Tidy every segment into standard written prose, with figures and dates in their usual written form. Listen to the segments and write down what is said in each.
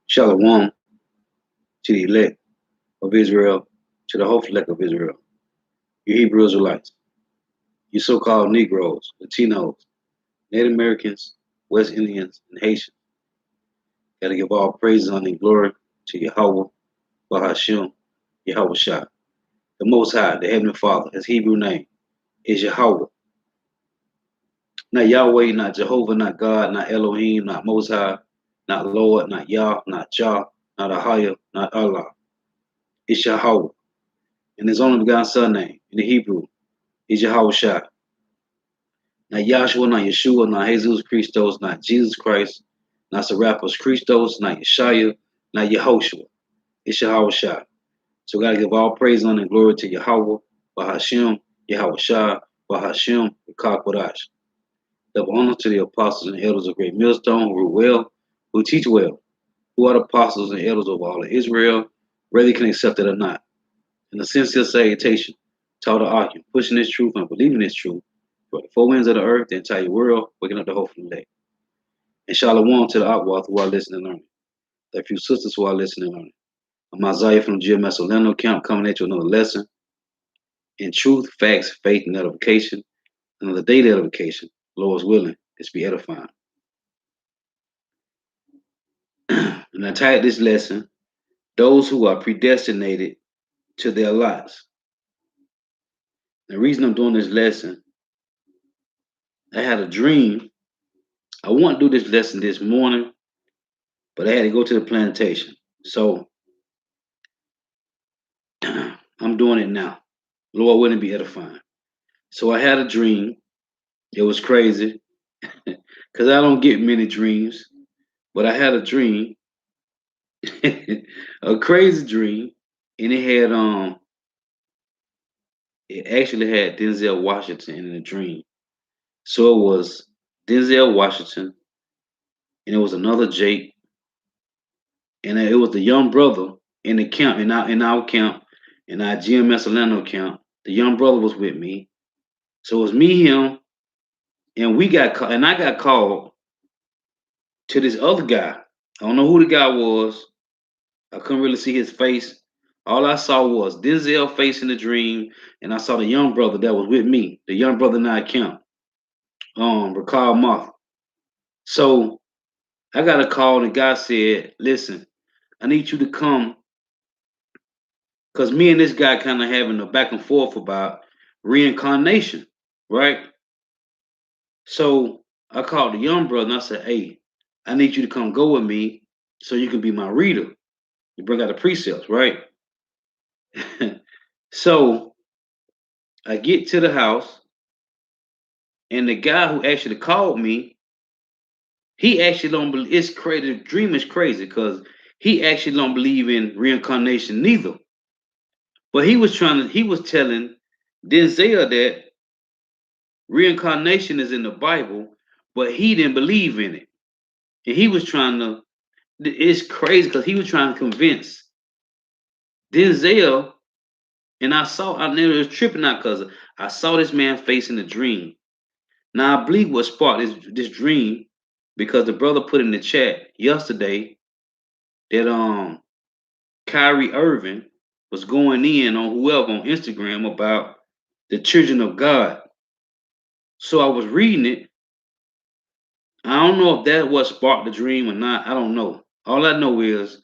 Shalom to the elect of Israel, to the hopeful elect of Israel, you Hebrew Israelites, you so-called Negroes, Latinos, Native Americans, West Indians, and Haitians. Gotta give all praises, honor, and glory to Yahweh, Bahashim, Yahweh Shah, the Most High, the Heavenly Father. His Hebrew name is Yahweh. Not Yahweh, not Jehovah, not God, not Elohim, not Most High, not Lord, not Yah, not Jah, not Ahaya, not Allah. It's Yahweh. And his only begotten son name in the Hebrew is Yahweh Shah. Not Yahshua, not Yeshua, not Jesus Christos, not Jesus Christ, not Serapis Christos, not Yeshaya, not Yehoshua. It's Yahweh Shah. So we got to give all praise, honor, and glory to Yahweh, Bahashim, Yahweh Shah, Bahashim, Kodash. Give honor to the apostles and elders of Great Millstone who rule well, who teach well, who are the apostles and elders of all of Israel, whether you can accept it or not. In a sincere salutation, taught the argument, pushing this truth and believing this truth for the four winds of the earth, the entire world, waking up the hope from the day. And shalom to the Akwath who are listening and learning. The few sisters who are listening and learning. I'm Isaiah from the GMS Orlando camp coming at you with another lesson in truth, facts, faith, and edification. Another day of edification, Lord's willing, is be edifying. And I titled this lesson, Those Who Are Predestinated to Their Lots. The reason I'm doing this lesson, I had a dream. I want to do this lesson this morning, but I had to go to the plantation. So I'm doing it now. Lord willing, be edifying. So I had a dream. It was crazy because I don't get many dreams, but I had a dream, a crazy dream, and it actually had Denzel Washington in the dream. So it was Denzel Washington, and it was another Jake, and it was the young brother in the camp, in our camp, in our GMS Orlando camp. The young brother was with me. So it was me, him, and I got called to this other guy. I don't know who the guy was. I couldn't really see his face. All I saw was Denzel face in the dream, and I saw the young brother that was with me, the young brother in our camp, Ricard Moth. So I got a call, and the guy said, "Listen, I need you to come," because me and this guy kind of having a back and forth about reincarnation, right? So I called the young brother and I said, "Hey, I need you to come go with me so you can be my reader. You bring out the precepts, right?" So I get to the house, and the guy who actually called me, he actually don't believe. It's crazy. The dream is crazy because he actually don't believe in reincarnation neither. But he was telling Denzel that reincarnation is in the Bible, but he didn't believe in it. And he was trying to, it's crazy because he was trying to convince Denzel, and I never was tripping out because I saw this man face in the dream. Now I believe what sparked this dream because the brother put in the chat yesterday that Kyrie Irving was going in on whoever on Instagram about the children of God. So I was reading it. I don't know if that what sparked the dream or not. I don't know. All I know is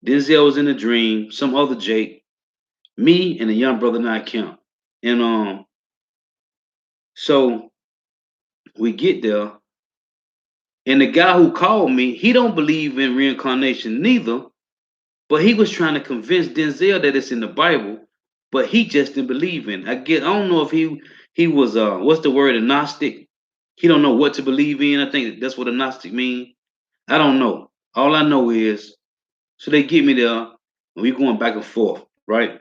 Denzel was in the dream, some other Jake, me, and a young brother not count. And so we get there, and the guy who called me, he don't believe in reincarnation neither, but he was trying to convince Denzel that it's in the Bible, but he just didn't believe in it. I don't know if he was what's the word, agnostic. He don't know what to believe in. I think that's what agnostic mean. I don't know. All I know is, so they get me there, and we going back and forth, right?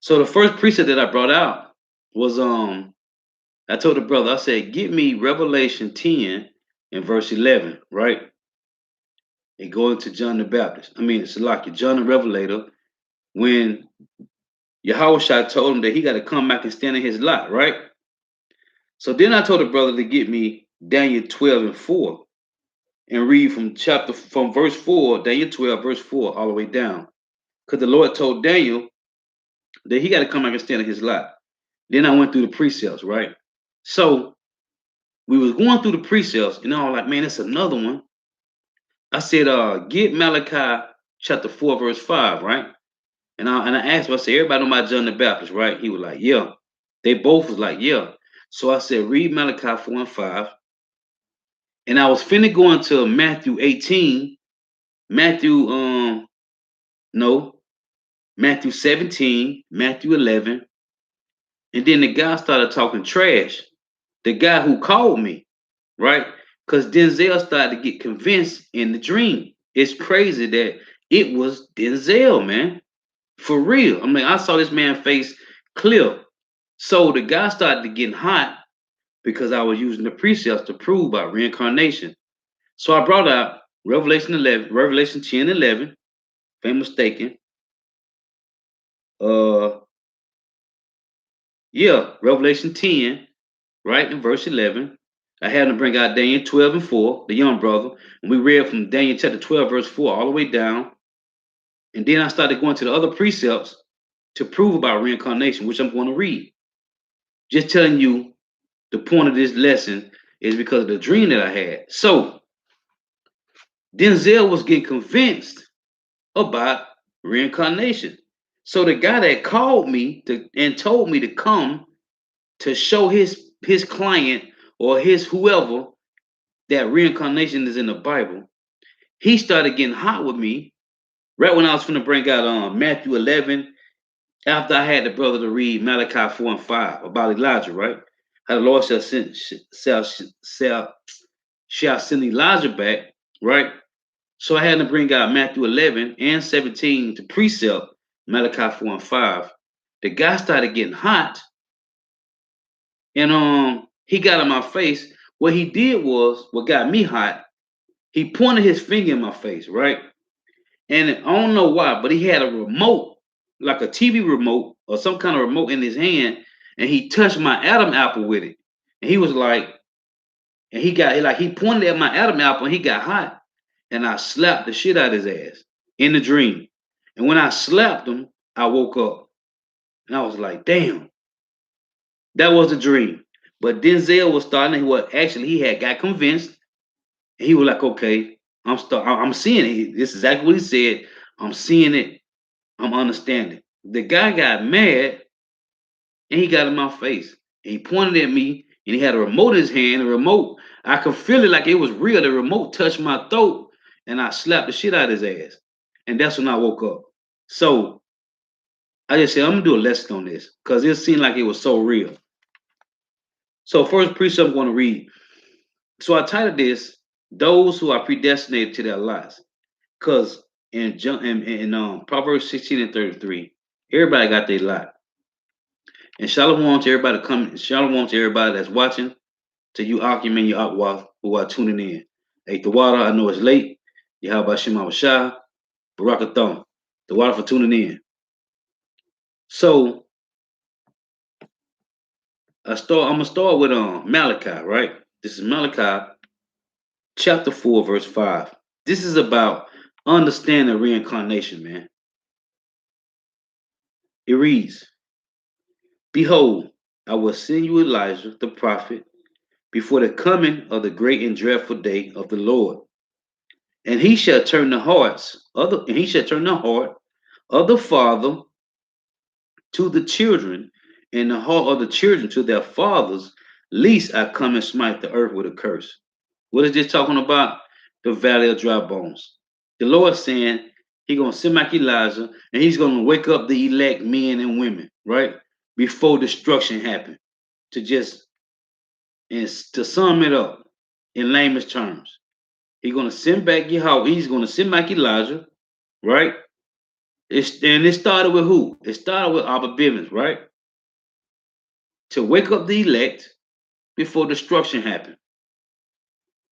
So the first precept that I brought out was I told the brother, I said, get me Revelation 10 and verse 11, right? And go into John the Baptist. It's like John the Revelator, when Yahushua told him that he got to come back and stand in his lot, right? So then I told the brother to get me Daniel 12 and 4. and read from verse 4, Daniel 12, verse 4, all the way down. Because the Lord told Daniel that he got to come back and stand in his lot. Then I went through the precepts, right? So we was going through the precepts, and I was like, man, that's another one. I said, get Malachi chapter 4, verse 5, right? And I asked him, I said, everybody know about John the Baptist, right? He was like, yeah. They both was like, yeah. So I said, read Malachi 4 and 5. And I was finna go into Matthew 18, Matthew, no, Matthew 17, Matthew 11. And then the guy started talking trash. The guy who called me, right? Because Denzel started to get convinced in the dream. It's crazy that it was Denzel, man. For real. I mean, I saw this man's face clear. So the guy started to get hot because I was using the precepts to prove about reincarnation. So I brought out Revelation 11, Revelation 10, 11, if I'm mistaken. Uh, yeah, Revelation 10, right, in verse 11. I had him bring out Daniel 12 and 4, the young brother. And we read from Daniel chapter 12, verse 4, all the way down. And then I started going to the other precepts to prove about reincarnation, which I'm going to read. Just telling you the point of this lesson is because of the dream that I had. So Denzel was getting convinced about reincarnation. So the guy that called me and told me to come to show his client or his whoever that reincarnation is in the Bible, he started getting hot with me right when I was going to bring out Matthew 11 after I had the brother to read Malachi 4 and 5 about Elijah, right? How the Lord shall send Elijah back, right? So I had to bring out Matthew 11 and 17 to precept Malachi 4 and 5. The guy started getting hot, and he got in my face. What he did was, what got me hot, he pointed his finger in my face, right? And I don't know why, but he had a remote, like a TV remote or some kind of remote in his hand, and he touched my Adam apple with it. And he was like, and he pointed at my Adam apple and he got hot. And I slapped the shit out of his ass in the dream. And when I slapped him, I woke up. And I was like, damn, that was a dream. But Denzel was starting, actually he had got convinced. He was like, okay, I'm seeing it. This is exactly what he said. I'm seeing it. I'm understanding. The guy got mad and he got in my face. And he pointed at me and he had a remote in his hand. The remote, I could feel it like it was real. The remote touched my throat and I slapped the shit out of his ass. And that's when I woke up. So I just said, I'm gonna do a lesson on this because it seemed like it was so real. So first precept I'm going to read. So I titled this, Those Who Are Predestinated to Their Lives. Because in Proverbs 16 and 33, everybody got their lot. And shalom to everybody coming, shalom to everybody that's watching, to you Akim and you Akwa who are tuning in. Hey, the water, I know it's late. Yahweh Shema Shah, Barakathon. The water for tuning in. So I'm gonna start with Malachi, right? This is Malachi chapter 4, verse 5. This is about understanding reincarnation, man. It reads, Behold, I will send you Elijah the prophet before the coming of the great and dreadful day of the Lord. And he shall turn the heart of the father to the children, and the heart of the children to their fathers, lest I come and smite the earth with a curse. What is this talking about? The valley of dry bones. The Lord saying He's gonna send back Elijah, and he's gonna wake up the elect men and women, right? Before destruction happened. To sum it up in layman's terms. He's gonna send back Yahweh, he's gonna send back Elijah, right? It started with who? It started with Abba Bivens, right? To wake up the elect before destruction happened.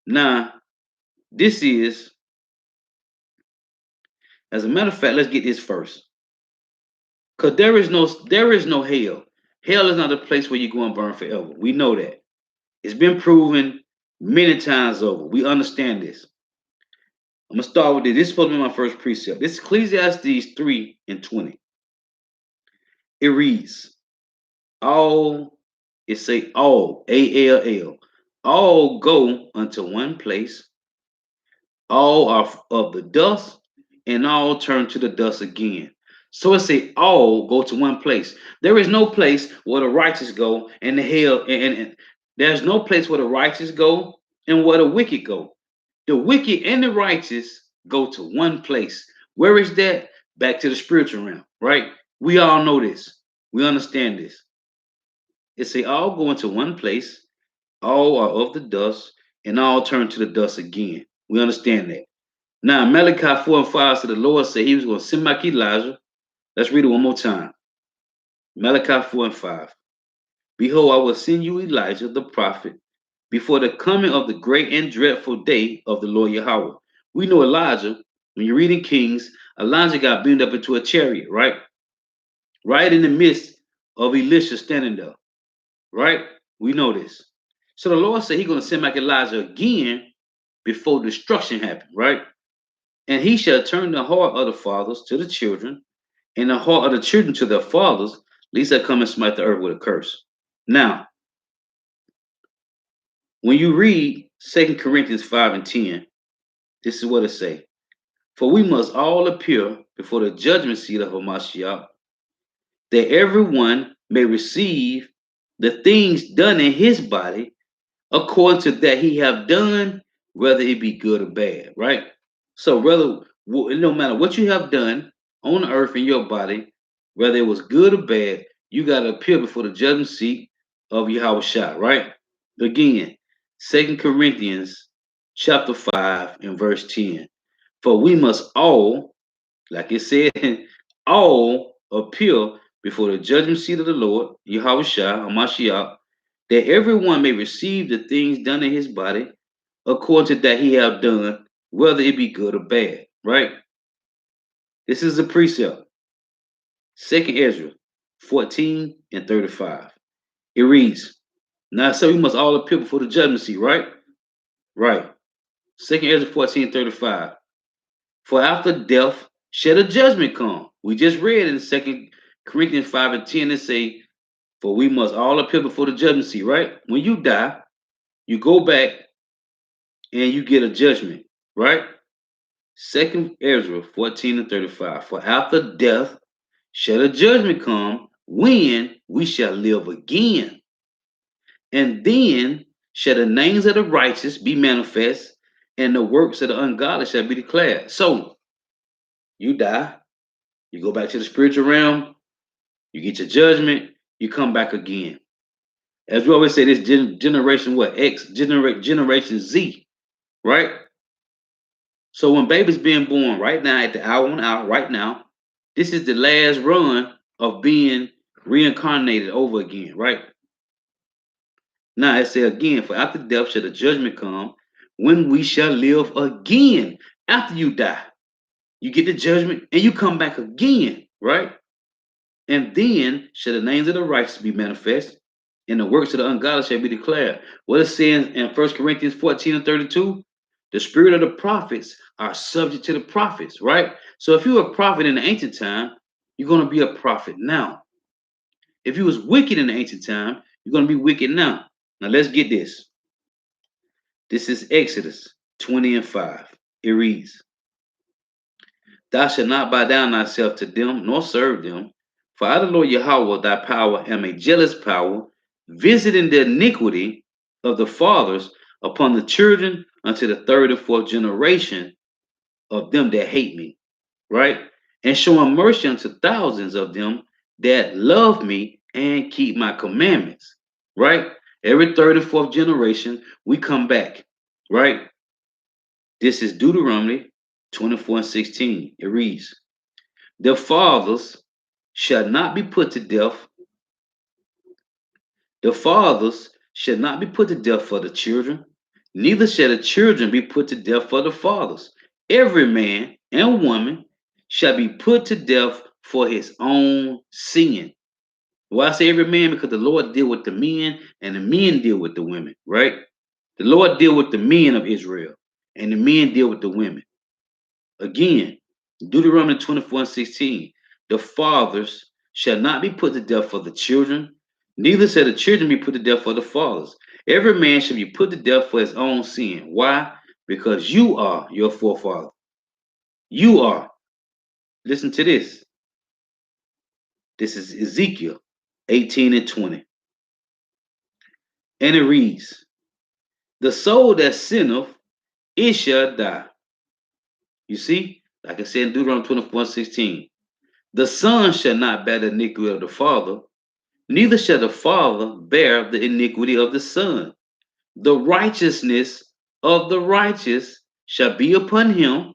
Now, this is, as a matter of fact, let's get this first. Because there is no hell. Hell is not a place where you go and burn forever. We know that. It's been proven many times over. We understand this. I'm gonna start with this. This is supposed to be my first precept. This is Ecclesiastes 3 and 20. It reads, all, it say all, A-L-L, all go unto one place, all are of the dust, and all turn to the dust again. So it say all go to one place. There is no place where the righteous go and the hell, and there's no place where the righteous go and where the wicked go. The wicked and the righteous go to one place. Where is that? Back to the spiritual realm, right? We all know this. We understand this. It say all go into one place, all are of the dust, and all turn to the dust again. We understand that. Now, Malachi 4 and 5 said the Lord said he was going to send back Elijah. Let's read it one more time. Malachi 4 and 5. Behold, I will send you Elijah the prophet before the coming of the great and dreadful day of the Lord Yahweh. We know Elijah, when you're reading Kings, Elijah got beamed up into a chariot, right? Right in the midst of Elisha standing there, right? We know this. So the Lord said he's going to send back Elijah again before destruction happened, right? And he shall turn the heart of the fathers to the children, and the heart of the children to their fathers, lest I come and smite the earth with a curse. Now, when you read 2 Corinthians 5 and 10, this is what it say. For we must all appear before the judgment seat of Hamashiach, that everyone may receive the things done in his body according to that he have done, whether it be good or bad, right? So, whether no matter what you have done on the earth in your body, whether it was good or bad, you got to appear before the judgment seat of Yahweh Shah, right? Again, 2 Corinthians chapter 5 and verse 10. For we must all, like it said, all appear before the judgment seat of the Lord, Yahweh Shah, Hamashiach, that everyone may receive the things done in his body according to that he have done, whether it be good or bad, right? This is a precept. 2nd Ezra 14 and 35. It reads, now so we must all appear before the judgment seat, right? Right. 2nd Ezra 14 and 35. For after death shall the judgment come. We just read in 2 Corinthians 5 and 10, it say, for we must all appear before the judgment seat, right? When you die, you go back and you get a judgment, right? 2nd Ezra 14 and 35. For after death shall a judgment come, when we shall live again. And then shall the names of the righteous be manifest, and the works of the ungodly shall be declared. So you die, you go back to the spiritual realm, you get your judgment, you come back again. As we always say, this generation what? X, generation Z, right? So when baby's being born right now at the hour on hour, right now, this is the last run of being reincarnated over again, right? Now it says again, for after death shall the judgment come, when we shall live again. After you die, you get the judgment and you come back again, right? And then shall the names of the righteous be manifest, and the works of the ungodly shall be declared. What it says in 1 Corinthians 14 and 32, the spirit of the prophets are subject to the prophets, right? So if you were a prophet in the ancient time, you're going to be a prophet now. If you was wicked in the ancient time, you're going to be wicked now. Now let's get this. This is Exodus 20 and 5. It reads, thou shalt not bow down thyself to them, nor serve them. For I, the Lord Yahweh, thy power, am a jealous power, visiting the iniquity of the fathers upon the children unto the third and fourth generation of them that hate me, right? And showing mercy unto thousands of them that love me and keep my commandments, right? Every third and fourth generation, we come back, right? This is Deuteronomy 24 and 16. It reads, the fathers shall not be put to death. The fathers shall not be put to death for the children, neither shall the children be put to death for the fathers. Every man and woman shall be put to death for his own sin. Why I say every man? Because the Lord deal with the men and the men deal with the women, right? The Lord deal with the men of Israel and the men deal with the women. Again, Deuteronomy 24:16. The fathers shall not be put to death for the children, neither shall the children be put to death for the fathers. Every man shall be put to death for his own sin. Why? Because you are your forefather. You are. Listen to this. This is Ezekiel 18:20. And it reads, the soul that sinneth, it shall die. You see, like I said in Deuteronomy 24:16, the son shall not bear the iniquity of the father, neither shall the father bear the iniquity of the son. The righteousness of the righteous shall be upon him,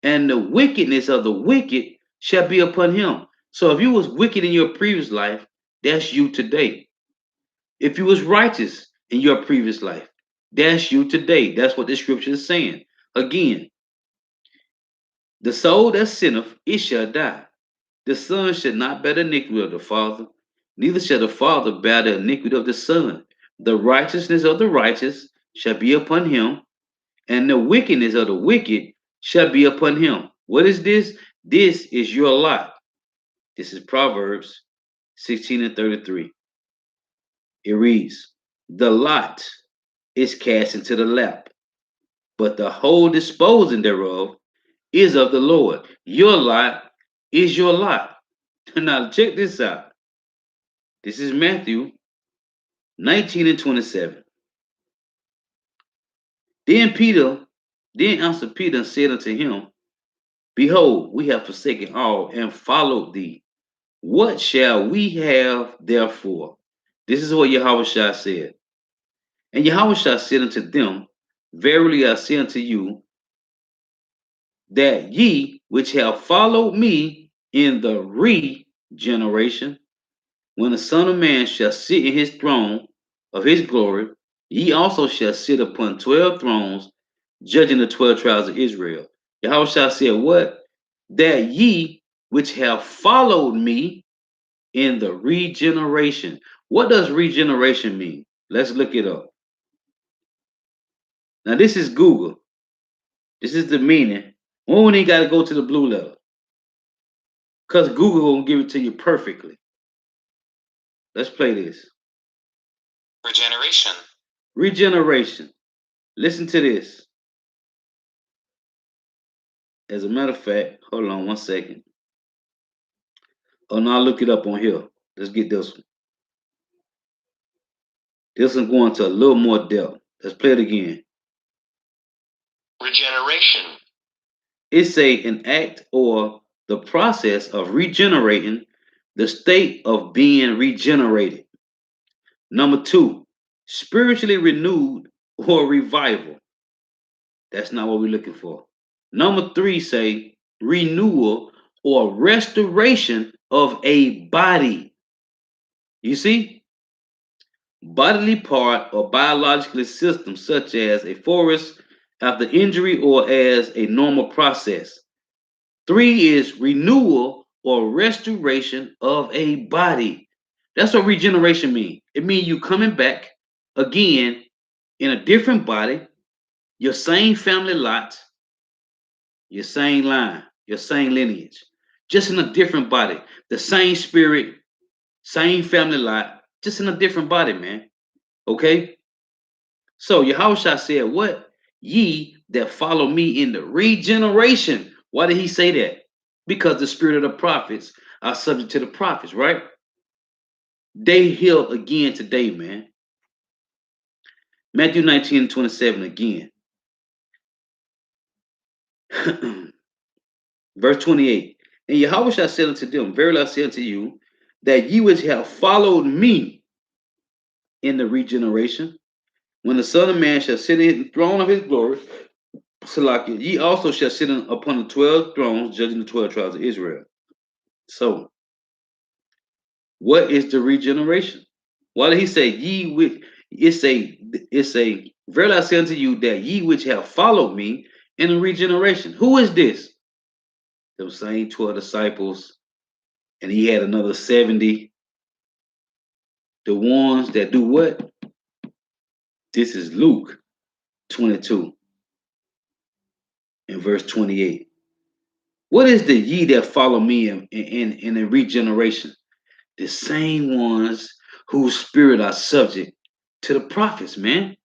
and the wickedness of the wicked shall be upon him. So if you was wicked in your previous life, that's you today. If you was righteous in your previous life, that's you today. That's what the scripture is saying. Again, the soul that sinneth, it shall die. The son shall not bear the iniquity of the father, neither shall the father bear the iniquity of the son. The righteousness of the righteous shall be upon him, and the wickedness of the wicked shall be upon him. What is this? This is your lot. This is Proverbs 16:33. It reads, the lot is cast into the lap, but the whole disposing thereof is of the Lord. Your lot is your lot. Now check this out. This is Matthew 19:27. Then Peter, then answered Peter and said unto him, behold, we have forsaken all and followed thee. What shall we have therefore? This is what Yahweh said. And Yahweh said unto them, verily I say unto you, that ye which have followed me in the regeneration, when the Son of Man shall sit in his throne of his glory, ye also shall sit upon 12 thrones, judging the 12 tribes of Israel. Yahweh said, what? That ye which have followed me in the regeneration. What does regeneration mean? Let's look it up. Now, this is Google. This is the meaning. We don't even got to go to the blue letter, because Google will give it to you perfectly. Let's play this. Regeneration. Regeneration. Listen to this. As a matter of fact, hold on one second. Oh, no, I'll look it up on here. Let's get this one. This one's going to a little more depth. Let's play it again. Regeneration. It's an act or the process of regenerating, the state of being regenerated. Number 2, spiritually renewed or revival. That's not what we're looking for. Number 3 say renewal or restoration of a body. You see? Bodily part or biological system, such as a forest after injury or as a normal process. 3 is renewal or restoration of a body. That's what regeneration means. It means you coming back again in a different body, your same family lot, your same line, your same lineage, just in a different body. The same spirit, same family lot, just in a different body, man. Okay? So Yahushua said, what? Ye that follow me in the regeneration. Why did he say that? Because the spirit of the prophets are subject to the prophets, right? They heal again today, man. Matthew 19:27 again. Verse 28. And Yahushua said unto them, verily I say unto you, that ye which have followed me in the regeneration, when the Son of Man shall sit in the throne of his glory, Salakia, ye also shall sit upon the 12 thrones, judging the 12 tribes of Israel. So, what is the regeneration? Why did he say ye which? It's a verily I say unto you that ye which have followed me in the regeneration. Who is this? Those same 12 disciples, and he had another 70. The ones that do what? This is Luke 22 and verse 28. What is the ye that follow me in the regeneration? The same ones whose spirit are subject to the prophets, man.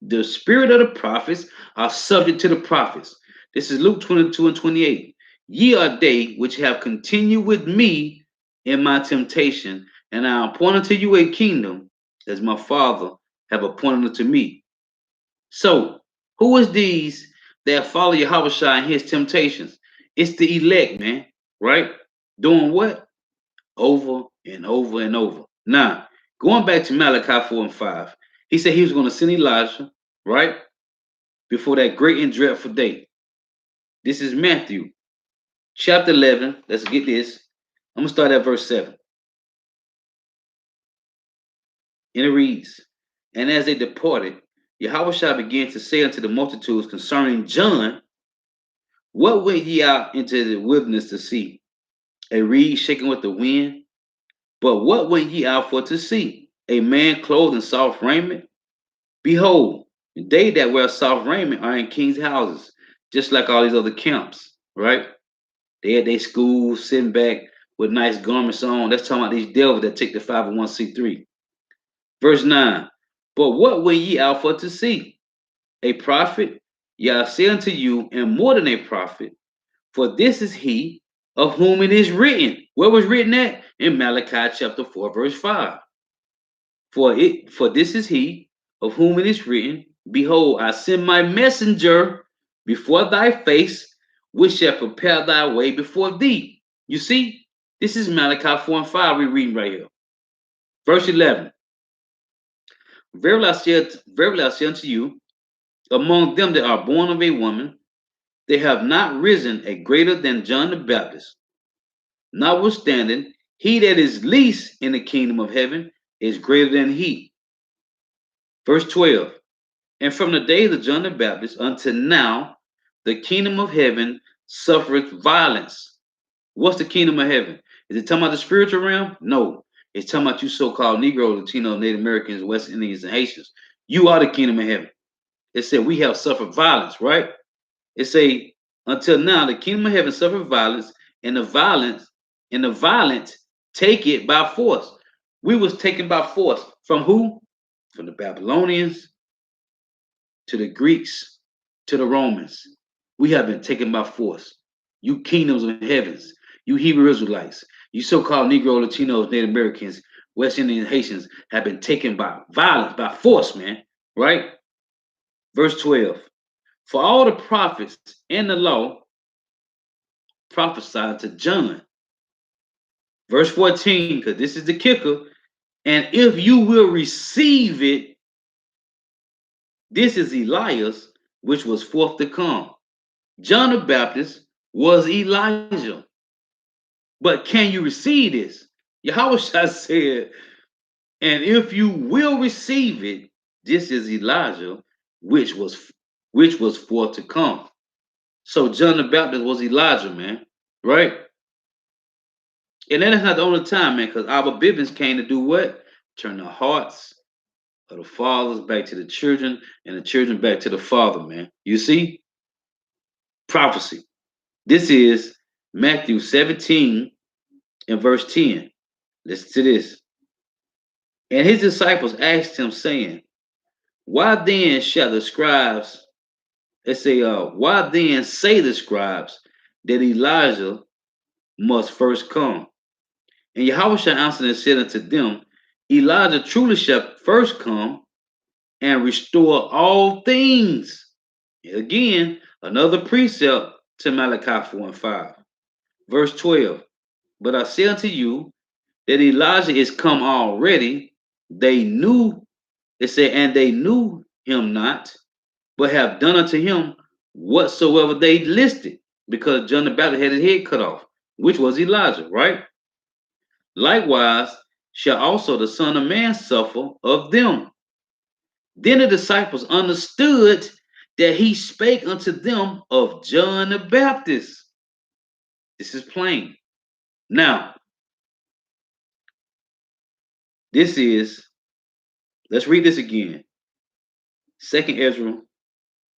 The spirit of the prophets are subject to the prophets. This is Luke 22 and 28. Ye are they which have continued with me in my temptation, and I appoint unto you a kingdom, as my Father have appointed unto me. So, who is these that follow Yahweh in his temptations? It's the elect, man, right? Doing what? Over and over and over. Now, going back to Malachi 4 and 5, he said he was going to send Elijah, right? Before that great and dreadful day. This is Matthew chapter 11. Let's get this. I'm going to start at verse 7. And it reads, and as they departed, Yahweh began to say unto the multitudes concerning John, what went ye out into the wilderness to see? A reed shaken with the wind? But what went ye out for to see? A man clothed in soft raiment? Behold, they that wear soft raiment are in king's houses, just like all these other camps, right? They had their schools sitting back with nice garments on. That's talking about these devils that take the 501c3. Verse 9. But what went ye out for to see? A prophet? Yea, I say unto you, and more than a prophet, for this is he of whom it is written. Where was written at? In Malachi chapter 4, verse 5. For this is he of whom it is written, behold, I send my messenger before thy face, which shall prepare thy way before thee. You see, this is Malachi 4 and 5 we're reading right here. Verse 11. Verily I say unto you, among them that are born of a woman, they have not risen a greater than John the Baptist. Notwithstanding, he that is least in the kingdom of heaven is greater than he. Verse 12. And from the days of John the Baptist until now, the kingdom of heaven suffereth violence. What's the kingdom of heaven? Is it talking about the spiritual realm? No. It's talking about you so-called Negroes, Latinos, Native Americans, West Indians, and Haitians. You are the kingdom of heaven. It said we have suffered violence, right? It say until now the kingdom of heaven suffered violence, and the violent take it by force. We was taken by force from who? From the Babylonians, to the Greeks, to the Romans. We have been taken by force. You kingdoms of heavens, you Hebrew Israelites, you so-called Negro, Latinos, Native Americans, West Indian Haitians have been taken by violence, by force, man. Right? Verse 12. For all the prophets and the law prophesied to John. Verse 14, because this is the kicker. And if you will receive it, this is Elias, which was forth to come. John the Baptist was Elijah. But can you receive this? Yahweh said, and if you will receive it, this is Elijah, which was forth to come. So John the Baptist was Elijah, man, right? And that is not the only time, man, because our Bibbins came to do what? Turn the hearts of the fathers back to the children and the children back to the father, man. You see? Prophecy. This is Matthew 17 and verse 10. Listen to this. And his disciples asked him, saying, why then shall the scribes, let's say, why then say the scribes that Elijah must first come? And Yahweh shall answer and said unto them, Elijah truly shall first come and restore all things. Again, another precept to Malachi 4 and 5. Verse 12. But I say unto you that Elijah is come already. They knew, it said, and they knew him not, but have done unto him whatsoever they listed, because John the Baptist had his head cut off, which was Elijah, right? Likewise shall also the Son of Man suffer of them. Then the disciples understood that he spake unto them of John the Baptist. This is plain. Now, this is, let's read this again. 2nd Ezra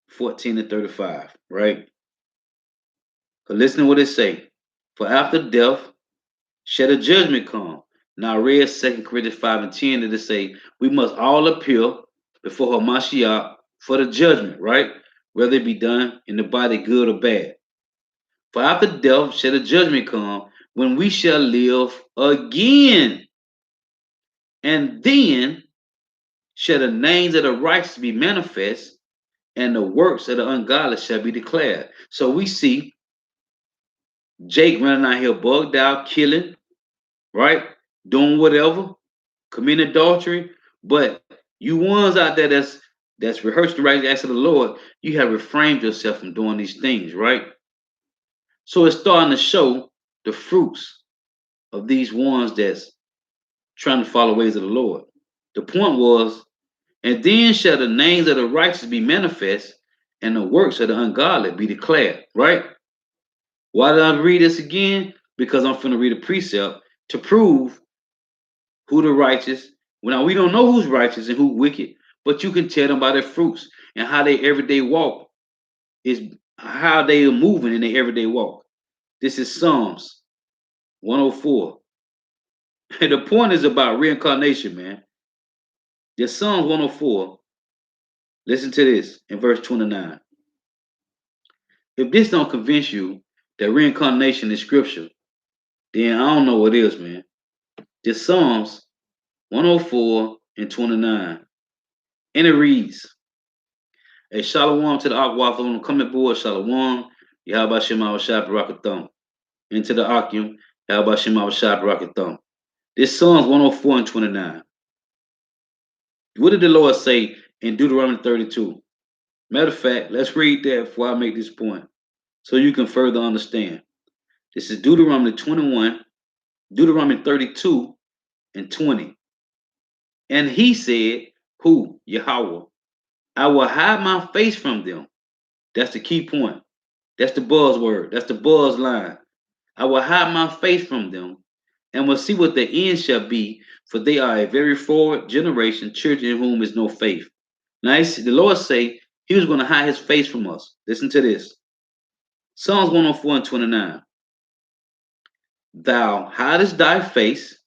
14 and 35, right? But listen to what it say. For after death shall the judgment come. Now I read 2 Corinthians 5 and 10 that it say we must all appear before Hamashiach for the judgment, right? Whether it be done in the body good or bad. For after death shall the judgment come when we shall live again. And then shall the names of the righteous be manifest, and the works of the ungodly shall be declared. So we see Jake running out here bugged out, killing, right? Doing whatever, committing adultery. But you ones out there that's rehearsed the right acts of the Lord, you have refrained yourself from doing these things, right? So it's starting to show the fruits of these ones that's trying to follow ways of the Lord. The point was, and then shall the names of the righteous be manifest, and the works of the ungodly be declared, right? Why did I read this again? Because I'm finna read a precept to prove who the righteous. Well, now we don't know who's righteous and who's wicked, but you can tell them by their fruits and how they everyday walk is how they are moving in their everyday walk. This is Psalms 104. And the point is about reincarnation, man. This Psalms 104. Listen to this in verse 29. If this don't convince you that reincarnation is scripture, then I don't know what is, man. This Psalms 104 and 29. And it reads, a shalom to the Akwaf on the coming board, shalom, Yahweh Shema Shah Barakatham. And to the Akim, Yahweh Shema Shah Barakatham. This Psalms 104 and 29. What did the Lord say in Deuteronomy 32? Matter of fact, let's read that before I make this point so you can further understand. This is Deuteronomy 21, Deuteronomy 32 and 20. And he said, who? Yahweh. I will hide my face from them. That's the key point. That's the buzzword. That's the buzz line. I will hide my face from them and will see what the end shall be, for they are a very forward generation, children in whom is no faith. Now, the Lord say he was going to hide his face from us. Listen to this. Psalms 104 and 29. Thou hidest thy face.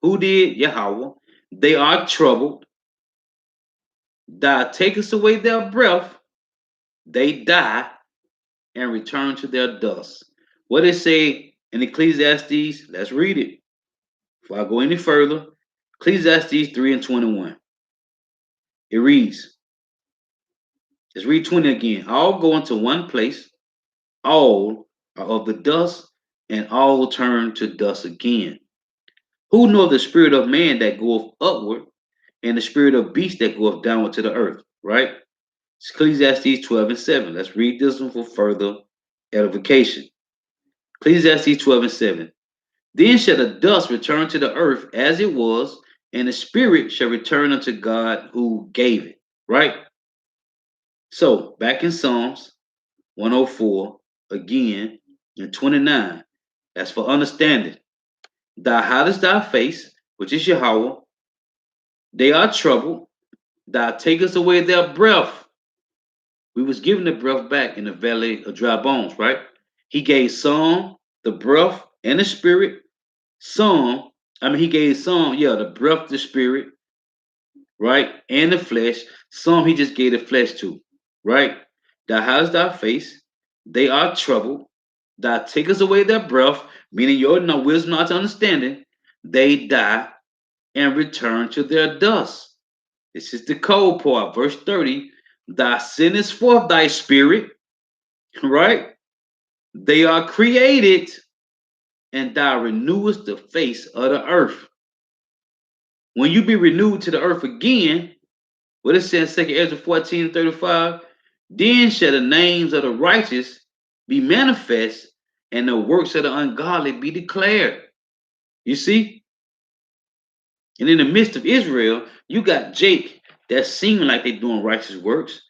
Who did? Yahweh. They are troubled. Thou takest away their breath. They die and return to their dust. What it say in Ecclesiastes? Let's read it. Before I go any further, Ecclesiastes 3 and 21. It reads, let's read 20 again. All go into one place, all are of the dust, and all will turn to dust again. Who know the spirit of man that goeth upward, and the spirit of beast that goeth downward to the earth? Right? It's Ecclesiastes 12 and 7. Let's read this one for further edification. Ecclesiastes 12 and 7. Then shall the dust return to the earth as it was, and the spirit shall return unto God who gave it. Right? So, back in Psalms 104, again, in 29, that's for understanding. Thou hidest thy face, which is Yahweh. They are troubled. Thou takest away their breath. We was given the breath back in the valley of dry bones, right? He gave some the breath and the spirit. He gave some, yeah, the breath, the spirit, right? And the flesh. Some he just gave the flesh to, right? Thou hidest thy face. They are troubled. Thou takest away their breath, meaning your no wisdom, not understanding. They die and return to their dust. This is the cold part, verse 30. Thou sendest forth thy spirit, right? They are created, and thou renewest the face of the earth. When you be renewed to the earth again, what it says, 2 Ezra 14 and 35, then shall the names of the righteous be manifest, and the works of the ungodly be declared. You see? And in the midst of Israel, you got Jake that seeming like they're doing righteous works,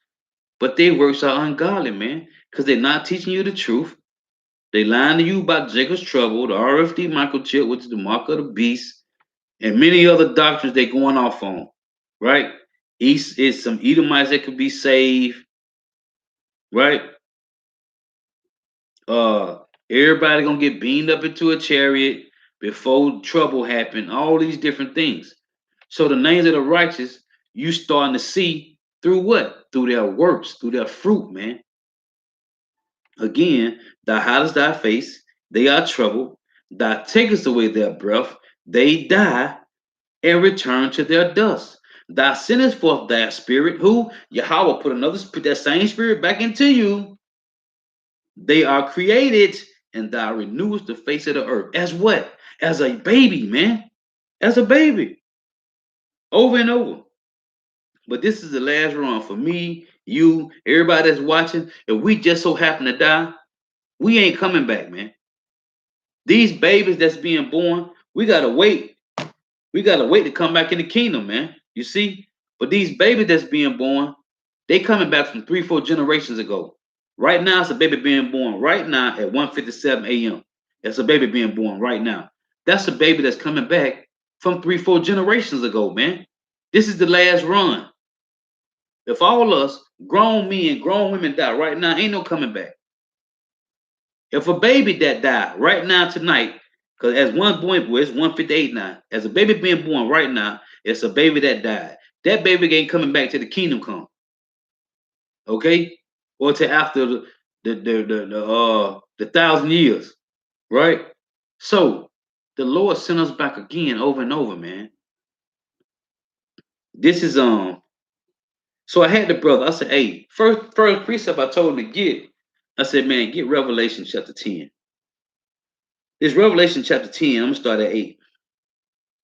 but their works are ungodly, man, because they're not teaching you the truth. They lying to you about Jacob's trouble, the RFD microchip, which is the mark of the beast, and many other doctrines they going off on, right? East is some Edomites that could be saved, right? Everybody gonna get beamed up into a chariot before trouble happen. All these different things. So the names of the righteous, you starting to see through what? Through their works, through their fruit, man. Again, thou hidest thy face, they are troubled. Thou takest away their breath, they die and return to their dust. Thou sendest forth thy spirit, who Yahweh put that same spirit back into you. They are created, and thou renewest the face of the earth. As what? As a baby, man. As a baby. Over and over. But this is the last run for me, you, everybody that's watching. If we just so happen to die, we ain't coming back, man. These babies that's being born, we gotta wait. We gotta wait to come back in the kingdom, man. You see? But these babies that's being born, they coming back from 3, 4 generations ago. Right now, it's a baby being born right now at 1:57 a.m. It's a baby being born right now. That's a baby that's coming back from 3, 4 generations ago, man. This is the last run. If all us grown men, grown women die right now, ain't no coming back. If a baby that died right now tonight, because as one boy, it's 1:58 now. As a baby being born right now, it's a baby that died. That baby ain't coming back to the kingdom come, okay? Or to after the 1,000 years, right? So the Lord sent us back again over and over, man. This is So I had the brother. I said, hey, first precept I told him to get. I said, man, get Revelation chapter 10. This Revelation chapter 10, I'm gonna start at 8.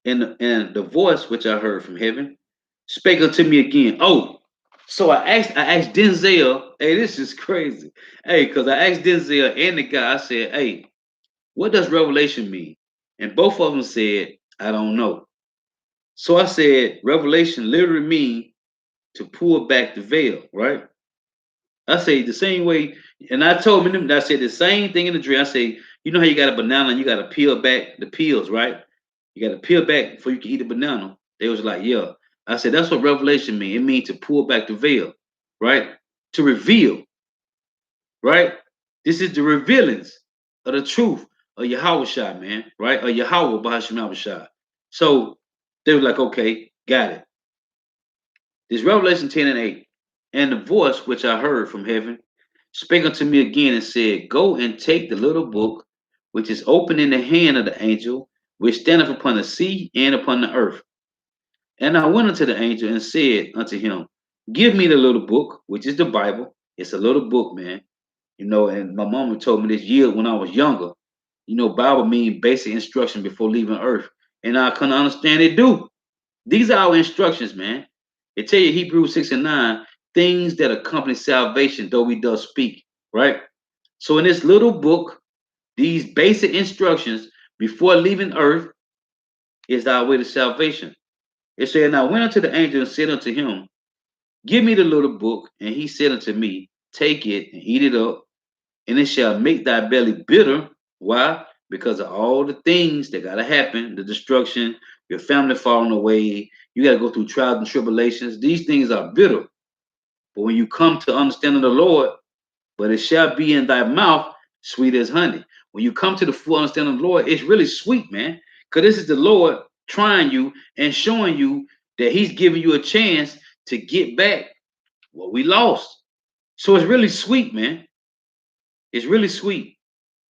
And the voice which I heard from heaven spake unto me again. Oh, so I asked Denzel, hey, this is crazy. Hey, because I asked Denzel and the guy, I said, hey, what does Revelation mean? And both of them said, I don't know. So I said, Revelation literally mean to pull back the veil, right? I say the same way, and I told them, I said the same thing in the dream. I say, you know how you got a banana and you got to peel back the peels, right? You got to peel back before you can eat a banana. They was like, yeah. I said, that's what revelation means. It means to pull back the veil, right? To reveal, right? This is the revealings of the truth of Yahweh Shai, man, right? Or Yahweh Bahashim Shai. So they were like, okay, got it. This Revelation 10 and 8. And the voice which I heard from heaven spake unto me again and said, go and take the little book which is open in the hand of the angel which standeth upon the sea and upon the earth. And I went unto the angel and said unto him, give me the little book, which is the Bible. It's a little book, man. You know, and my mama told me this year when I was younger, you know, Bible means basic instruction before leaving earth. And I couldn't understand it do. These are our instructions, man. It tell you Hebrews 6 and 9, things that accompany salvation, though we does speak, right? So in this little book, these basic instructions before leaving earth is our way to salvation. It said, and I went unto the angel and said unto him, give me the little book. And he said unto me, take it and eat it up, and it shall make thy belly bitter. Why? Because of all the things that gotta happen, the destruction, your family falling away, you gotta go through trials and tribulations. These things are bitter. But when you come to understanding the Lord, but it shall be in thy mouth sweet as honey. When you come to the full understanding of the Lord, it's really sweet, man. Because this is the Lord trying you and showing you that He's giving you a chance to get back what we lost. So it's really sweet, man. It's really sweet.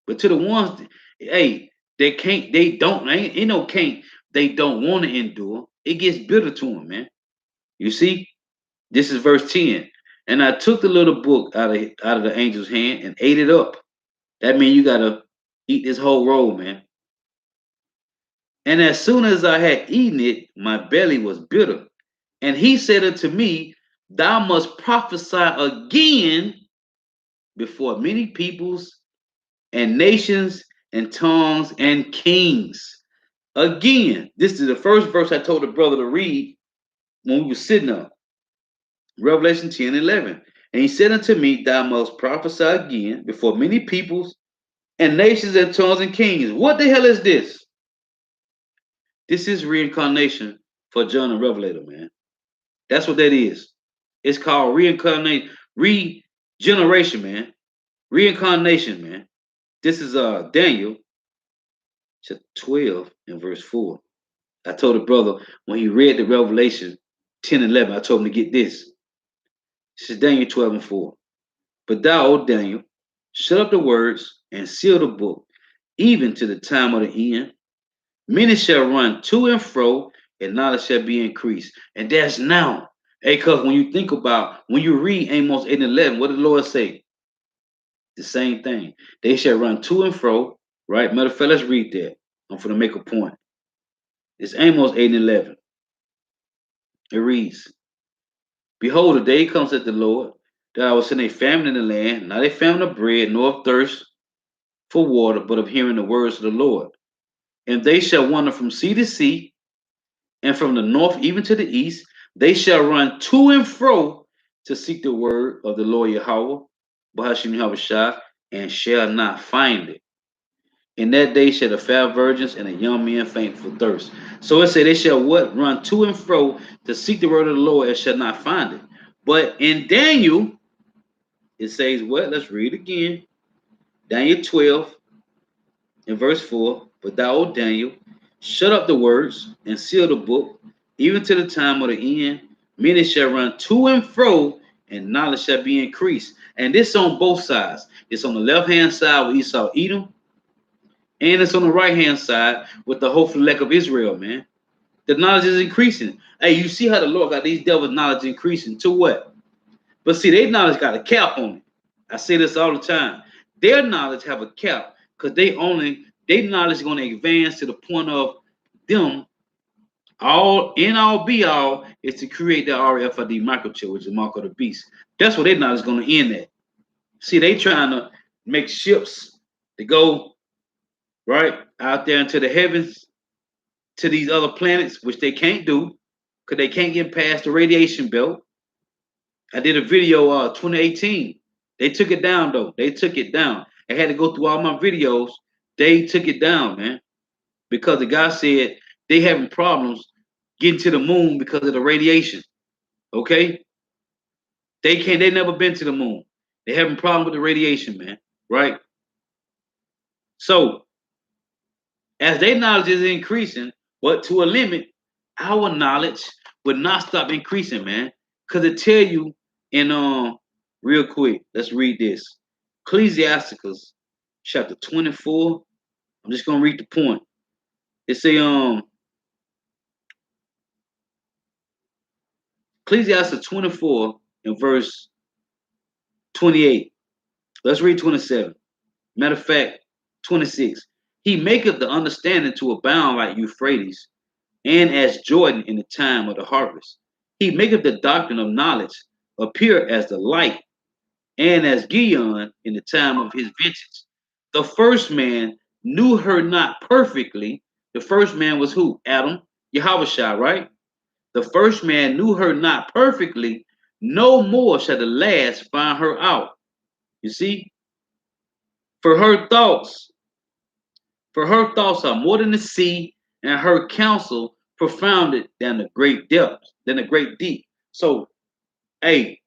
But to the ones, hey, they can't, they don't, ain't no can't, they don't want to endure. It gets bitter to them, man. You see, this is verse 10. And I took the little book out of the angel's hand and ate it up. That means you gotta eat this whole roll, man. And as soon as I had eaten it, my belly was bitter. And he said unto me, thou must prophesy again before many peoples and nations and tongues and kings. Again, this is the first verse I told the brother to read when we were sitting up. Revelation 10:11. And he said unto me, thou must prophesy again before many peoples and nations and tongues and kings. What the hell is this? This is reincarnation for John the Revelator, man. That's what that is. It's called reincarnation, regeneration, man. Reincarnation, man. This is Daniel chapter 12 and verse 4. I told the brother when he read the Revelation 10 and 11, I told him to get this. This is Daniel 12 and 4. But thou, O Daniel, shut up the words and seal the book, even to the time of the end. Many shall run to and fro, and knowledge shall be increased. And that's now. Hey, because when you think about, when you read Amos 8 and 11, what did the Lord say? The same thing. They shall run to and fro, right? Matter of fact, let's read that. I'm going to make a point. It's Amos 8 and 11. It reads, Behold, the day comes at the Lord, that I will send a famine in the land, not a famine of bread, nor of thirst for water, but of hearing the words of the Lord. And they shall wander from sea to sea, and from the north even to the east. They shall run to and fro to seek the word of the Lord Yahweh, Bahashim Yahushua, and shall not find it. In that day shall the fair virgins and the young men faint for thirst. So it said they shall what? Run to and fro to seek the word of the Lord and shall not find it. But in Daniel, it says what? Let's read again. Daniel 12 in verse 4. But thou, O Daniel, shut up the words and seal the book, even to the time of the end. Many shall run to and fro, and knowledge shall be increased. And this on both sides. It's on the left hand side where Esau Edom, and it's on the right hand side with the hopeful elect of Israel, man. The knowledge is increasing. Hey, you see how the Lord got these devils' knowledge increasing to what? But see, their knowledge got a cap on it. I say this all the time. Their knowledge have a cap because their knowledge is going to advance to the point of them all be all is to create the RFID microchip, which is the mark of the beast. That's what their knowledge is going to end at. See, they trying to make ships to go right out there into the heavens to these other planets, which they can't do because they can't get past the radiation belt. I did a video 2018. They took it down though. They took it down. I had to go through all my videos. They took it down, man, because the guy said they having problems getting to the moon because of the radiation. Okay, they can't. They never been to the moon. They having problem with the radiation, man. Right. So as their knowledge is increasing, but to a limit, our knowledge would not stop increasing, man. Cause it tell you in real quick, let's read this. Ecclesiasticus chapter 24. I'm just gonna read the point. It say Ecclesiastes 24 in verse 28. Let's read 27. Matter of fact, 26. He maketh the understanding to abound like Euphrates, and as Jordan in the time of the harvest. He maketh the doctrine of knowledge appear as the light, and as Gion in the time of his vintage. The first man knew her not perfectly. The first man was who? Adam, Yahushua, right? The first man knew her not perfectly. No more shall the last find her out. You see, for her thoughts, for her thoughts are more than the sea, and her counsel profounded than the great depth, than the great deep. So, hey,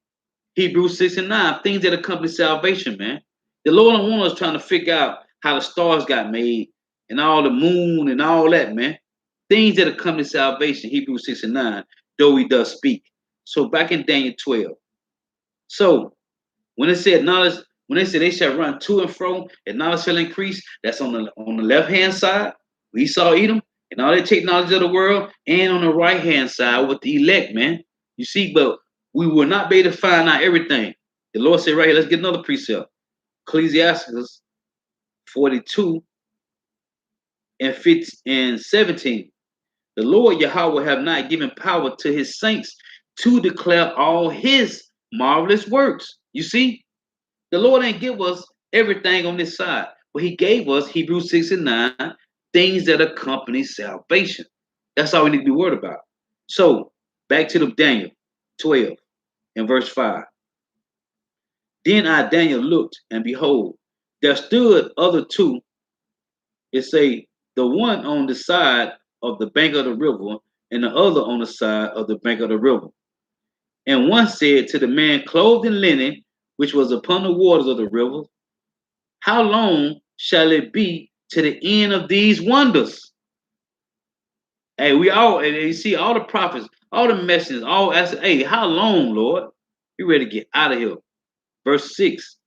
Hebrews 6 and 9, things that accompany salvation, man. The Lord don't want us trying to figure out how the stars got made and all the moon and all that, man. Things that accompany salvation, Hebrews 6 and 9, though he does speak. So back in Daniel 12. So when it said knowledge, when they said they shall run to and fro, and knowledge shall increase, that's on the left hand side. We saw Edom and all that take knowledge of the world, and on the right hand side with the elect, man. You see, but we will not be able to find out everything. The Lord said, right here, let's get another precept. Ecclesiastes 42 and 15 and 17. The Lord Yahweh have not given power to his saints to declare all his marvelous works. You see, the Lord ain't give us everything on this side, but he gave us Hebrews 6 and 9, things that accompany salvation. That's all we need to be worried about. So back to the Daniel 12 and verse 5. Then I, Daniel, looked, and behold, there stood other two. It say, the one on the side of the bank of the river, and the other on the side of the bank of the river. And one said to the man clothed in linen, which was upon the waters of the river, how long shall it be to the end of these wonders. Hey, we all, and you see all the prophets, all the messengers, all asking, hey, how long, Lord? We ready to get out of here. Verse 6.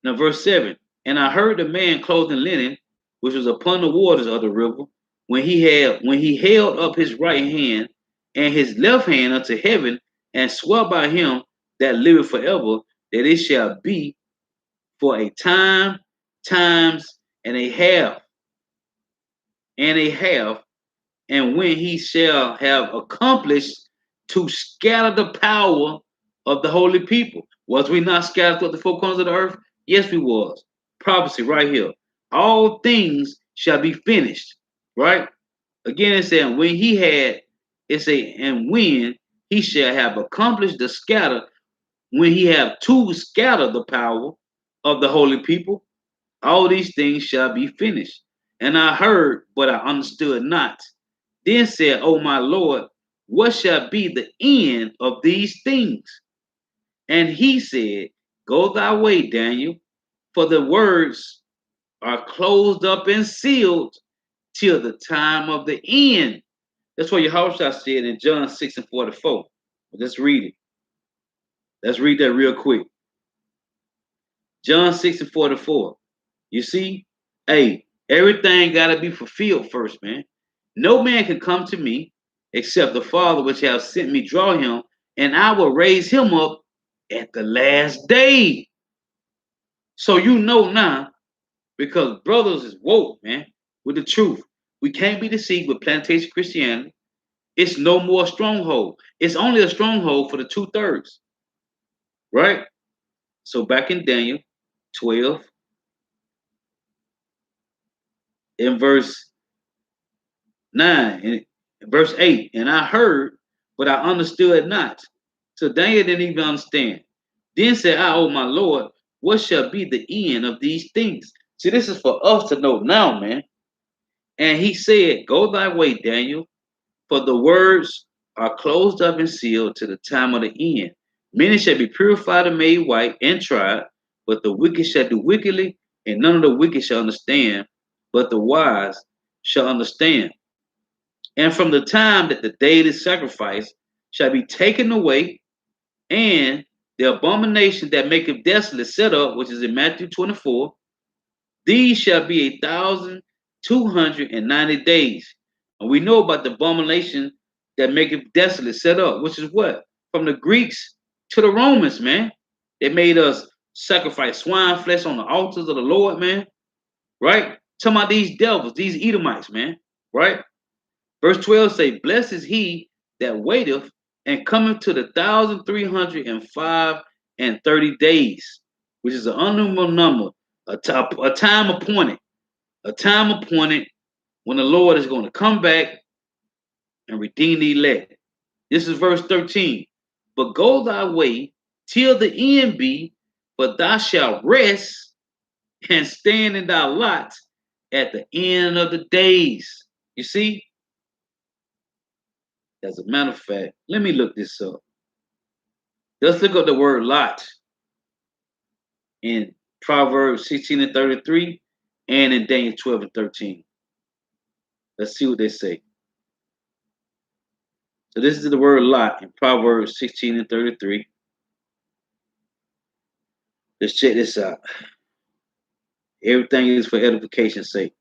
Now, verse 7. And I heard the man clothed in linen, which was upon the waters of the river, when he held up his right hand and his left hand unto heaven, and swore by him that liveth forever, that it shall be for a time, times, and a half, and when he shall have accomplished to scatter the power of the holy people. Was we not scattered throughout the four corners of the earth? Yes, we was. Prophecy right here. All things shall be finished. Right? Again, it's saying when he had, it's a and when he shall have accomplished the scatter, when he have to scatter the power of the holy people, all these things shall be finished. And I heard, but I understood not. Then said, O my Lord, what shall be the end of these things? And he said, Go thy way, Daniel, for the words are closed up and sealed till the time of the end. That's what Yahushua said in John 6 and 44. Let's read it. Let's read that real quick. John 6 and 44. You see, hey, everything got to be fulfilled first, man. No man can come to me except the Father which have sent me draw him, and I will raise him up at the last day. So you know now, because brothers is woke, man, with the truth. We can't be deceived with plantation Christianity. It's no more stronghold. It's only a stronghold for the 2/3, right? So back in Daniel 12, in verse 9, and verse 8, and I heard, but I understood not. So Daniel didn't even understand. Then said I, oh my Lord, what shall be the end of these things? See, this is for us to know now, man. And he said, Go thy way, Daniel, for the words are closed up and sealed to the time of the end. Many shall be purified and made white and tried, but the wicked shall do wickedly, and none of the wicked shall understand, but the wise shall understand. And from the time that the daily sacrifice shall be taken away, and the abomination that maketh desolate set up, which is in Matthew 24, these shall be 1,290 days. And we know about the abomination that maketh desolate set up, which is what? From the Greeks to the Romans, man. They made us sacrifice swine flesh on the altars of the Lord, man. Right? Talking about these devils, these Edomites, man. Right? Verse 12 say, Blessed is he that waiteth and cometh to the 1,305 and 30 days, which is an unknumbered number, a time appointed when the Lord is going to come back and redeem the elect. This is verse 13. But go thy way till the end be, but thou shalt rest and stand in thy lot at the end of the days. You see? As a matter of fact, let me look this up. Let's look up the word lot in Proverbs 16 and 33 and in Daniel 12 and 13. Let's see what they say. So this is the word lot in Proverbs 16 and 33. Let's check this out. Everything is for edification's sake.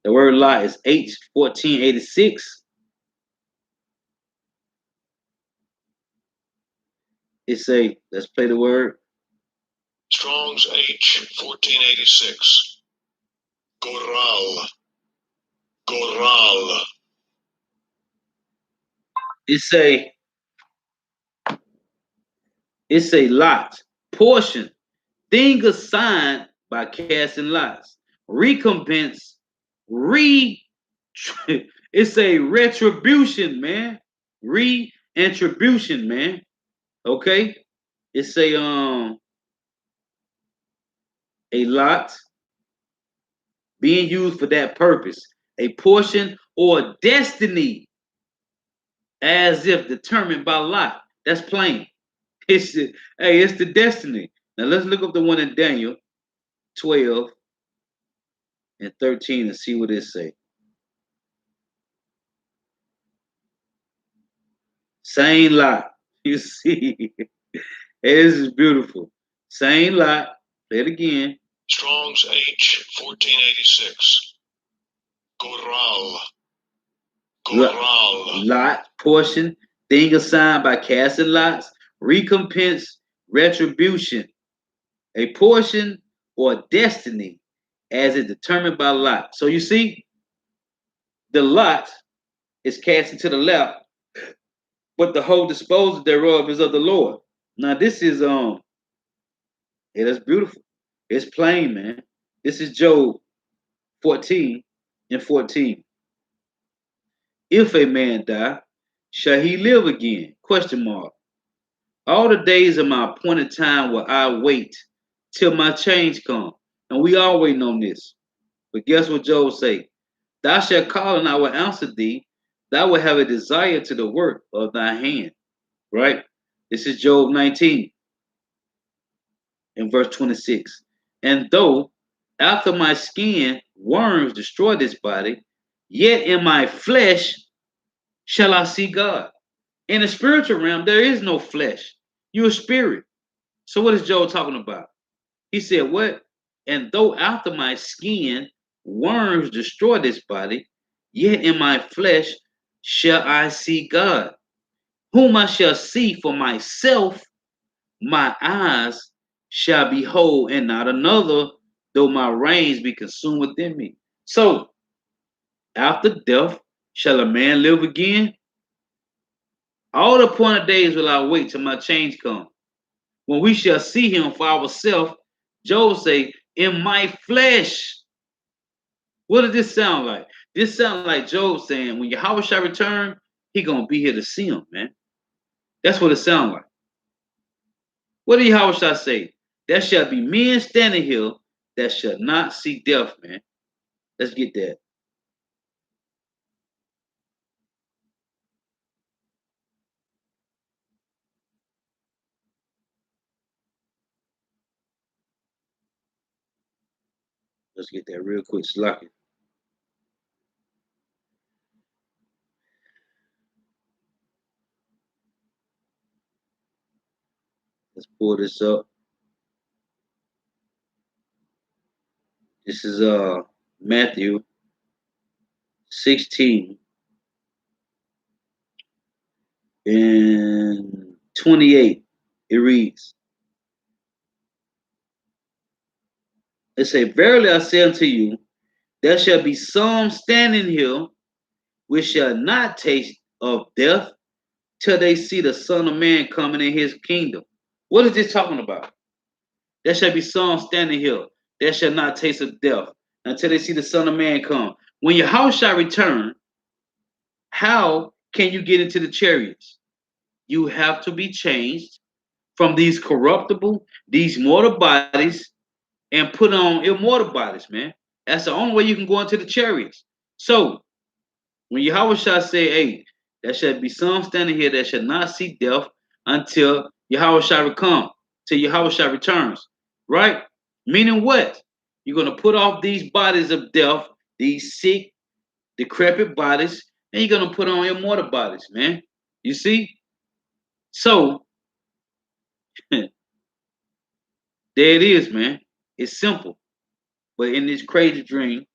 The word lot is H1486. It say, let's play the word. Strong's H 1486. Goral. Goral. It's a lot, portion, thing assigned by casting lots. Recompense, re it's a retribution, man. Retribution, man. Okay? It's a lot being used for that purpose. A portion or destiny as if determined by lot. That's plain. It's the destiny. Now let's look up the one in Daniel 12 and 13 and see what it say. Same lot. You see, this is beautiful. Same lot. Play it again. Strong's H 1486. Goral. Goral. Lot, portion, thing assigned by casting lots, recompense, retribution, a portion or destiny as it determined by lot. So you see, the lot is cast into the left, but the whole disposal thereof is of the Lord. Now this is it is beautiful. It's plain, man. This is Job 14 and 14. If a man die, shall he live again? Question mark. All the days of my appointed time will I wait till my change come. And we always know this. But guess what Job say? Thou shalt call and I will answer thee. Thou will have a desire to the work of thy hand. Right? This is Job 19 in verse 26. And though after my skin worms destroy this body, yet in my flesh shall I see God. In the spiritual realm, there is no flesh. You're a spirit. So what is Job talking about? He said, what? And though after my skin worms destroy this body, yet in my flesh shall I see God, whom I shall see for myself, my eyes shall behold, and not another, though my reins be consumed within me. So after death shall a man live again? All the appointed days will I wait till my change come, when we shall see him for ourselves. Job say, in my flesh. What does this sound like? This sounds like Job saying, when Yahweh shall return, he gonna be here to see him, man. That's what it sounds like. What did Yahweh shall say? There shall be men standing here that shall not see death, man. Let's get that. Let's get that real quick. Slack it. Let's pull this up. This is Matthew 16 and 28. It reads, it say, verily I say unto you, there shall be some standing here which shall not taste of death till they see the Son of Man coming in his kingdom. What is this talking about? There shall be some standing here that shall not taste of death until they see the Son of Man come. When your house shall return, how can you get into the chariots? You have to be changed from these corruptible, these mortal bodies, and put on immortal bodies, man. That's the only way you can go into the chariots. So when Yahweh shall say, hey, there shall be some standing here that shall not see death until Yahweh shall come, till Yahweh shall returns. Right? Meaning what? You're going to put off these bodies of death, these sick, decrepit bodies, and you're going to put on immortal bodies, man. You see? So, there it is, man. It's simple. But in this crazy dream,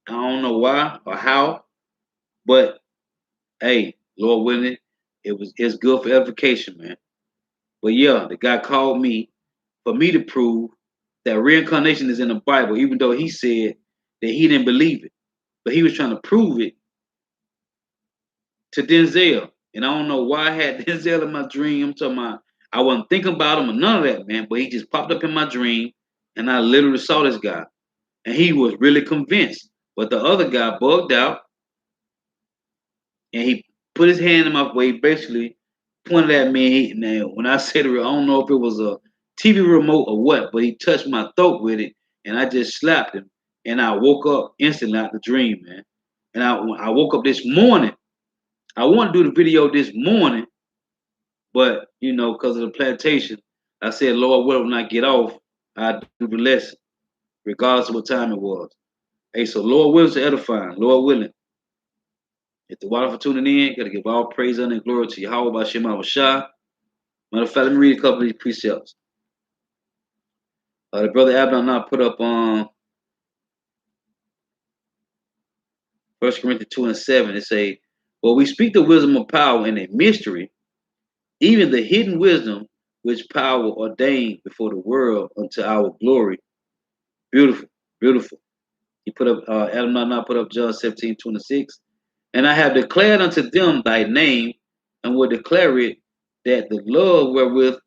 I don't know why or how, but hey, Lord willing, it's good for edification, man. But yeah, the guy called me for me to prove that reincarnation is in the Bible, even though he said that he didn't believe it. But he was trying to prove it to Denzel. And I don't know why I had Denzel in my dream. I'm talking about I wasn't thinking about him or none of that, man. But he just popped up in my dream and I literally saw this guy. And he was really convinced. But the other guy bugged out and he put his hand in my way, basically pointed at me. Now, when I said it, I don't know if it was a TV remote or what, but he touched my throat with it, and I just slapped him. And I woke up instantly out the dream, man. And I woke up this morning. I want to do the video this morning, but because of the plantation, I said, Lord, when I get off, I do the lesson. regardless of what time it was. Hey, so Lord willing to edifying, Lord willing. If the water for tuning in, gotta give all praise and glory to Yahweh by Shema Shah. Matter of fact, let me read a couple of these precepts. The brother Abner now put up on 1 Corinthians 2 and 7. It say, well, we speak the wisdom of power in a mystery, even the hidden wisdom which power ordained before the world unto our glory. Beautiful, beautiful. He put up, Adam now put up John 17:26. And I have declared unto them thy name, and will declare it, that the love wherewith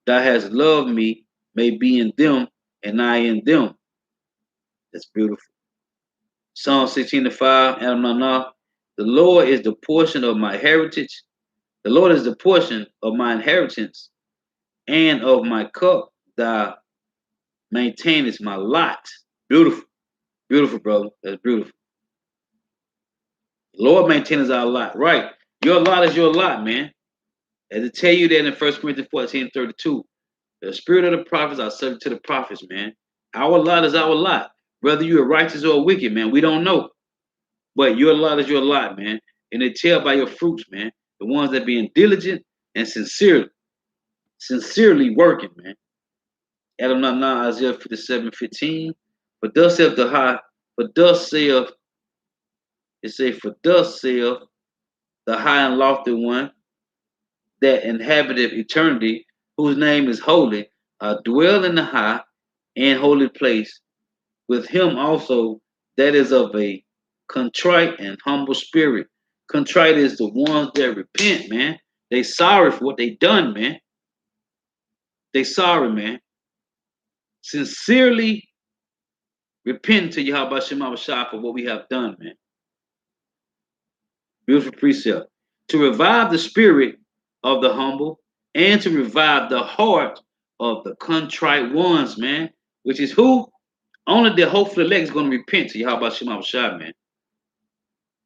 thou hast loved me may be in them, and I in them. That's beautiful. Psalm 16:5, Adam now. The Lord is the portion of my heritage. The Lord is the portion of my inheritance, and of my cup thou maintainest my lot. Beautiful, beautiful, brother. That's beautiful. The Lord maintains our lot. Right. Your lot is your lot, man. As it tell you that in 1 Corinthians 14:32, the spirit of the prophets are subject to the prophets, man. Our lot is our lot. Whether you are righteous or wicked, man, we don't know. But your lot is your lot, man. And they tell by your fruits, man. The ones that being diligent and sincerely working, man. Adam not now, Isaiah 57:15. For thus saith the high, for thus saith, it say, for thus saith the high and lofty one that inhabiteth eternity, whose name is holy, dwell in the high and holy place with him also that is of a contrite and humble spirit. Contrite is the ones that repent, man. They sorry for what they done, man. They sorry, man. Sincerely repent to Yahweh Shema Shah for what we have done, man. Beautiful precept. To revive the spirit of the humble and to revive the heart of the contrite ones, man. Which is who? Only the hopeful elect is going to repent to Yahweh Shema Shah, man.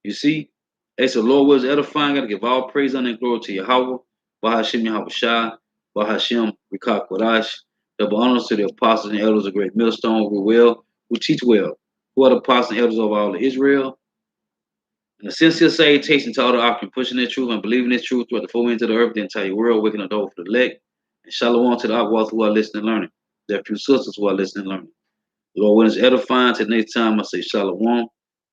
You see? It's the Lord was edifying. Gotta give all praise and glory to Yahweh. Bahashim Yahweh Shah. Bahashim Rikak Kodash. Double honors to the apostles and elders of Great Millstone who teach well, who are the apostles and elders of all of Israel. And the sincere salutation to all the occupant, pushing their truth and believing this truth throughout the four winds of the earth, the entire world, waking the door for the elect. And shalom to the Akwath who are listening and learning. There are few sisters who are listening and learning. The Lord, when it's edifying, till next time I say shalom.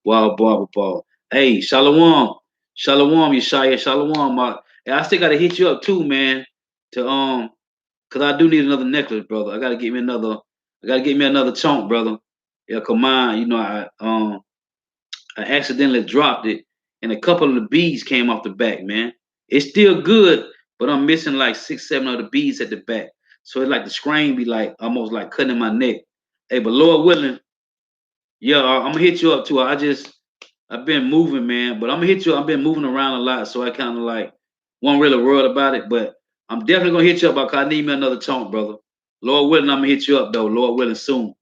Wild barber ball. Hey, shalom. Shalom, Yeshaya, shalom. Hey, I still gotta hit you up too, man. Cause I do need another necklace, brother. I gotta get me another chunk, brother. Yeah, come on. You know, I accidentally dropped it, and a couple of the beads came off the back, man. It's still good, but I'm missing like 6, 7 of the beads at the back. So it's like the screen be like almost like cutting my neck. Hey, but Lord willing, yeah, I'm gonna hit you up too. I've been moving, man, but I'm gonna hit you. I've been moving around a lot, so I kind of like won't really worry about it. But I'm definitely gonna hit you up because I need me another tone, brother. Lord willing, I'm gonna hit you up though. Lord willing, soon.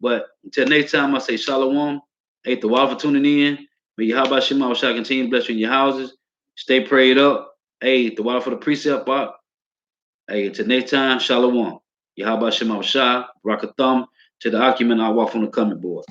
But until next time, I say shalom. Hey, the water for tuning in. May Yahweh Shema shall continue to bless you in your houses. Stay prayed up. Hey, the water for the precept box. Hey, until next time, shalom. Yahweh Shema Shah, rock a thumb to the occupant I walk on the coming board.